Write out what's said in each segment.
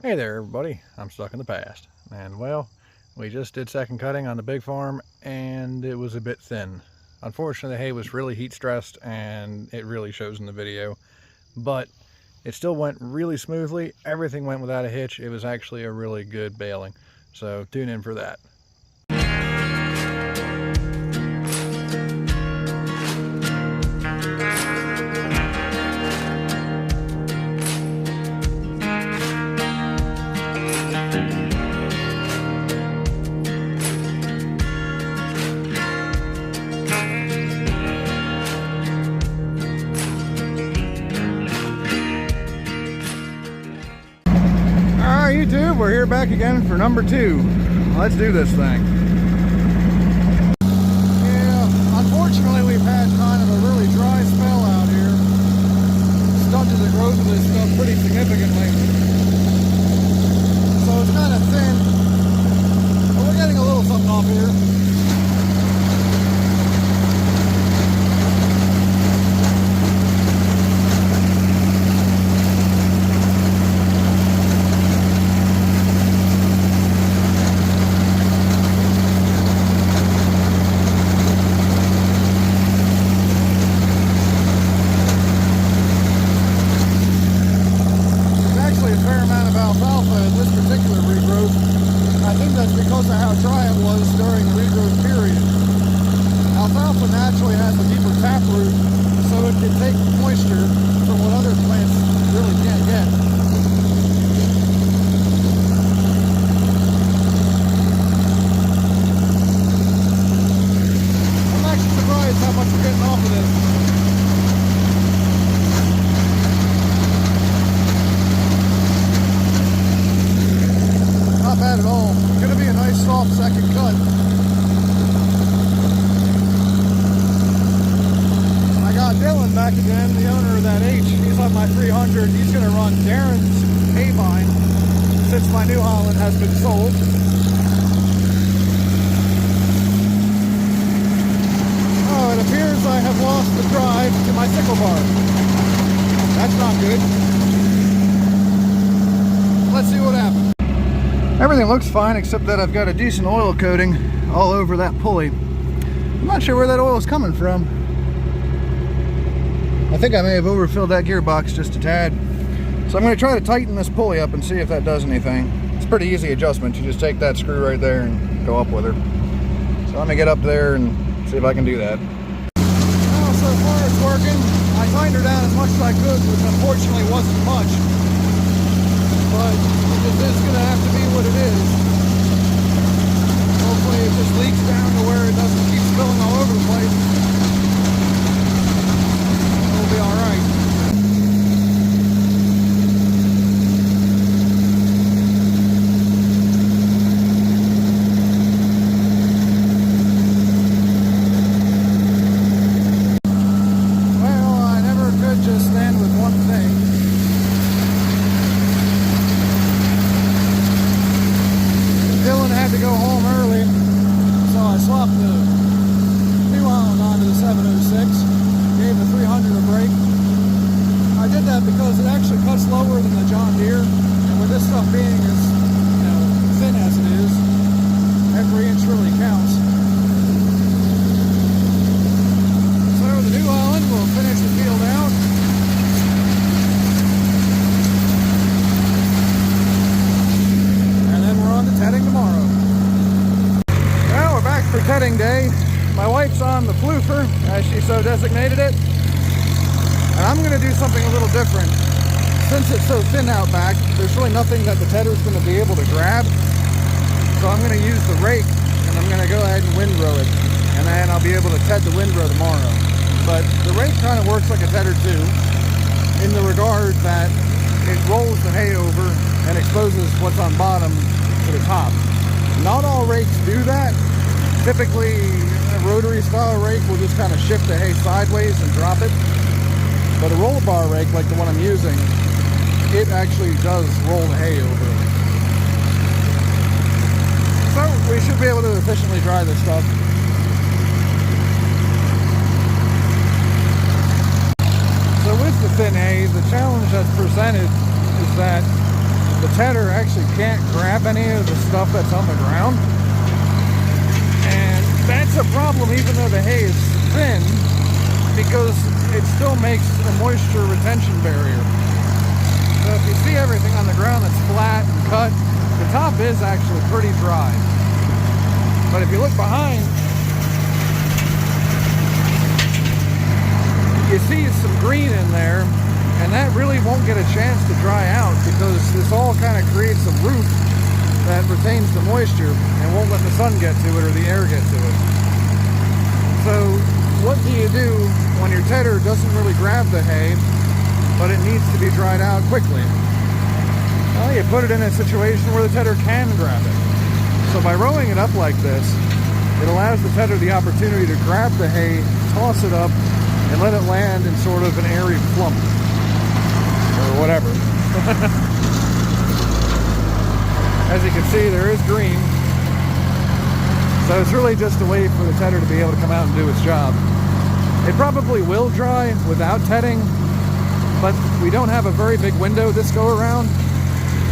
Hey there everybody, I'm stuck in the past. And well, we just did second cutting on the big farm and it was a bit thin. Unfortunately the hay was really heat stressed and it really shows in the video. But it still went really smoothly, everything went without a hitch, it was actually a really good baling. So tune in for that. YouTube, we're here back again for number 2. Let's do this thing. Yeah, unfortunately we've had kind of a really dry spell out here. Stunted the growth of this stuff pretty significantly. So it's kind of thin, but we're getting a little something off here. Because of how dry it was during the regrowth period. Alfalfa naturally has a deeper taproot, so it can take moisture from what other plants really can't get. I'm actually surprised how much we're getting off of this. Not bad at all. Gonna be a nice soft second cut. I got Dylan back again, the owner of that H. He's on my 300. He's gonna run Darren's hay vine since my New Holland has been sold. Oh, it appears I have lost the drive to my sickle bar. That's not good. Let's see what happens. Everything looks fine except that I've got a decent oil coating all over that pulley. I'm not sure where that oil is coming from. I think I may have overfilled that gearbox just a tad. So I'm going to try to tighten this pulley up and see if that does anything. It's a pretty easy adjustment. You just take that screw right there and go up with her. So let me get up there and see if I can do that. Well, so far it's working. I tightened her down as much as I could, which unfortunately wasn't much. But it is going to have to be what it is. Hopefully it just leaks down to where it doesn't keep spilling all over the place. It'll be alright. Well, I never could just stand with one thing. Dylan had to go home early, so I swapped the New Holland onto the 706, gave the 300 a break. I did that because it actually cuts lower than the John Deere, and with this stuff being as thin as it is, every inch really counts. So the New Holland will finish the field out. Tedding tomorrow. Well, we're back for tedding day. My wife's on the floofer, as she so designated it. And I'm going to do something a little different. Since it's so thin out back, there's really nothing that the tedder's going to be able to grab. So I'm going to use the rake, and I'm going to go ahead and windrow it. And then I'll be able to ted the windrow tomorrow. But the rake kind of works like a tedder too, in the regard that it rolls the hay over and exposes what's on bottom to the top. Not all rakes do that. Typically a rotary style rake will just kind of shift the hay sideways and drop it. But a roller bar rake like the one I'm using, it actually does roll the hay over. So we should be able to efficiently dry this stuff. So with the thin hay, the challenge that's presented is that the tedder actually can't grab any of the stuff that's on the ground. And that's a problem even though the hay is thin, because it still makes a moisture retention barrier. So if you see everything on the ground that's flat and cut, the top is actually pretty dry. But if you look behind, you see some green in there, and that really won't get a chance to dry out because this all kind of creates a roof that retains the moisture and won't let the sun get to it or the air get to it. So what do you do when your tedder doesn't really grab the hay, but it needs to be dried out quickly? Well, you put it in a situation where the tedder can grab it. So by rowing it up like this, it allows the tedder the opportunity to grab the hay, toss it up, and let it land in sort of an airy flump, or whatever. As you can see, there is green. So it's really just a way for the tedder to be able to come out and do its job. It probably will dry without tedding, but we don't have a very big window this go around,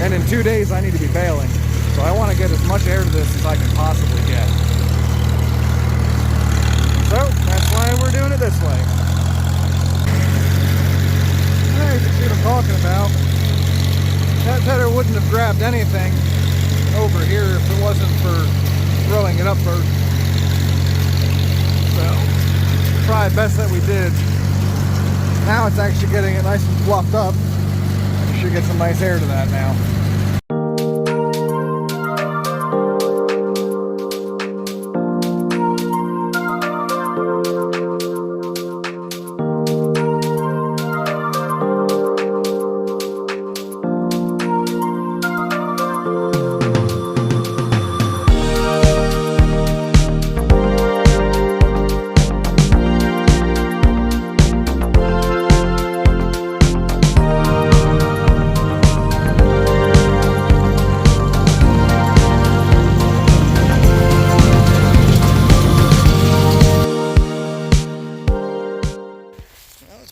and in 2 days I need to be baling. So I want to get as much air to this as I can possibly get. So that's why we're doing it this way. You can see what I'm talking about. That tedder wouldn't have grabbed anything over here if it wasn't for throwing it up first. So, probably best that we did. Now it's actually getting it nice and fluffed up. You should get some nice air to that now.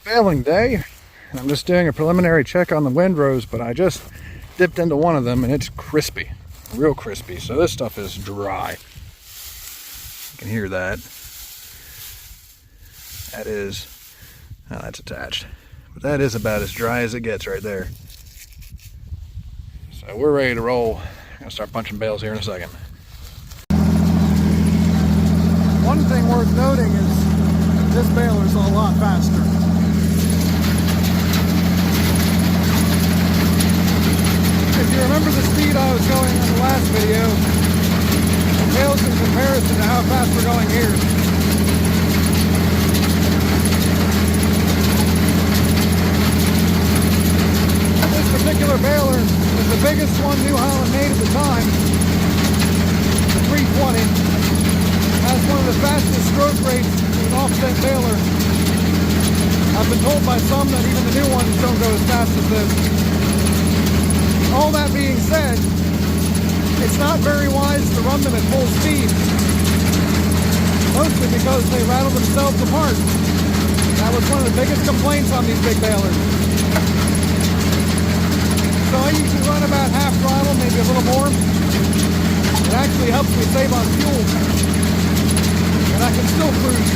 Baling day, and I'm just doing a preliminary check on the windrows, but I just dipped into one of them and it's crispy, real crispy. So this stuff is dry. You can hear that. That is, oh, that's attached, but that is about as dry as it gets right there. So we're ready to roll. I'm gonna start punching bales here in a second. One thing worth noting is this baler is a lot faster. If you remember the speed I was going on the last video, it pales in comparison to how fast we're going here. This particular baler is the biggest one New Holland made at the time, the 320. Has one of the fastest stroke rates in an offset baler. I've been told by some that even the new ones don't go as fast as this. All that being said, it's not very wise to run them at full speed, mostly because they rattle themselves apart. That was one of the biggest complaints on these big balers. So I usually run about half throttle, maybe a little more. It actually helps me save on fuel, and I can still cruise.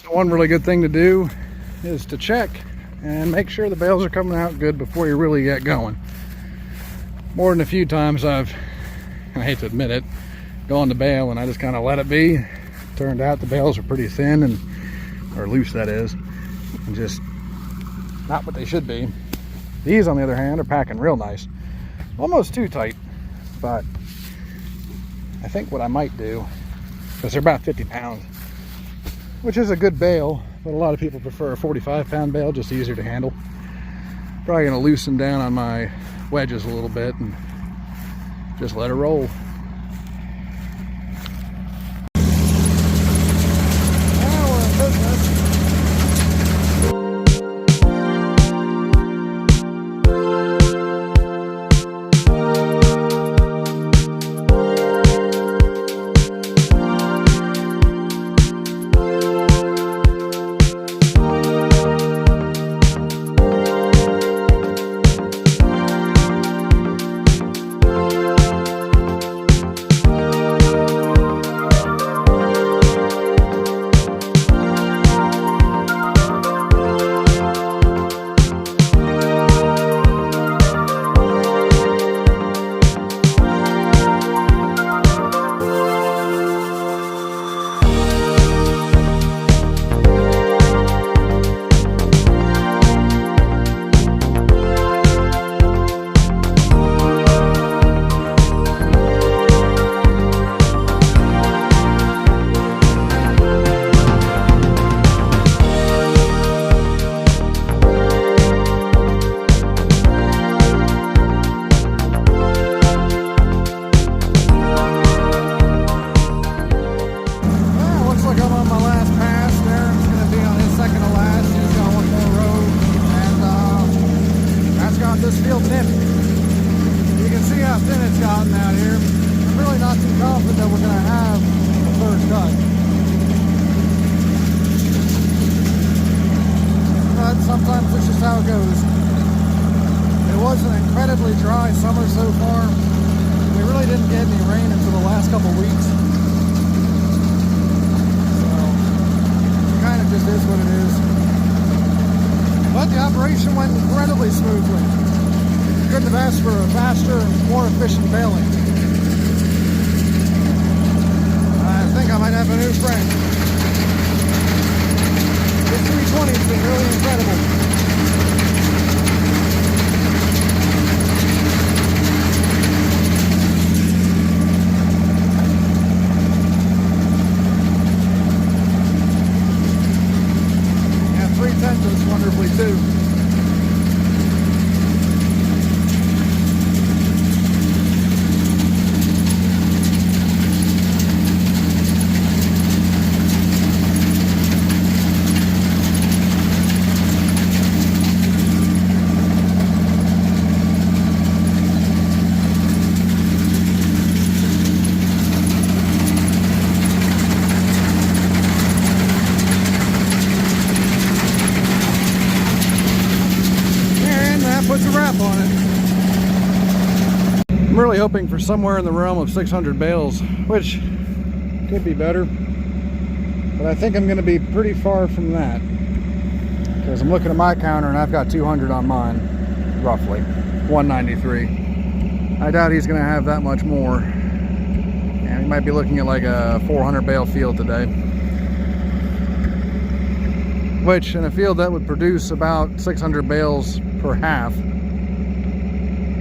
So one really good thing to do is to check and make sure the bales are coming out good before you really get going. More than a few times I hate to admit it, gone to bale and I just kind of let it be. Turned out the bales are pretty thin, or loose that is, and just not what they should be. These on the other hand are packing real nice. Almost too tight, but I think what I might do, because they're about 50 pounds, which is a good bale, but a lot of people prefer a 45-pound bale, just easier to handle. Probably going to loosen down on my wedges a little bit and just let it roll. Now we're in business. this field nip. You can see how thin it's gotten out here. I'm really not too confident that we're going to have a third cut. But sometimes it's just how it goes. It was an incredibly dry summer so far. We really didn't get any rain until the last couple weeks. So, it kind of just is what it is. But the operation went incredibly smoothly. Couldn't have asked for a faster and more efficient baling. I think I might have a new friend. This 320 has been really incredible. Yeah, 310 does wonderfully too. Puts a wrap on it. I'm really hoping for somewhere in the realm of 600 bales, which could be better, but I think I'm going to be pretty far from that because I'm looking at my counter and I've got 200 on mine, roughly 193. I doubt he's going to have that much more, and he might be looking at like a 400 bale field today, which in a field that would produce about 600 bales per half,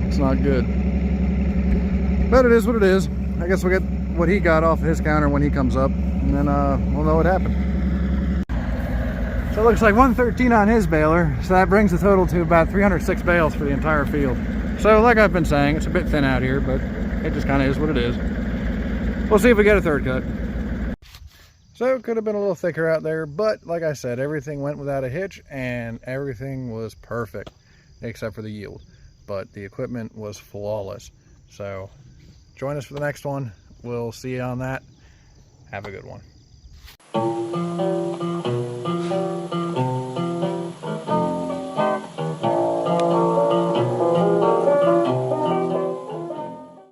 it's not good. But it is what it is. I guess we'll get what he got off his counter when he comes up, and then we'll know what happened. So it looks like 113 on his baler, so that brings the total to about 306 bales for the entire field. So like I've been saying, it's a bit thin out here, but it just kind of is what it is. We'll see if we get a third cut. So it could have been a little thicker out there, but like I said, everything went without a hitch and everything was perfect except for the yield. But the equipment was flawless. So join us for the next one. We'll see you on that. Have a good one.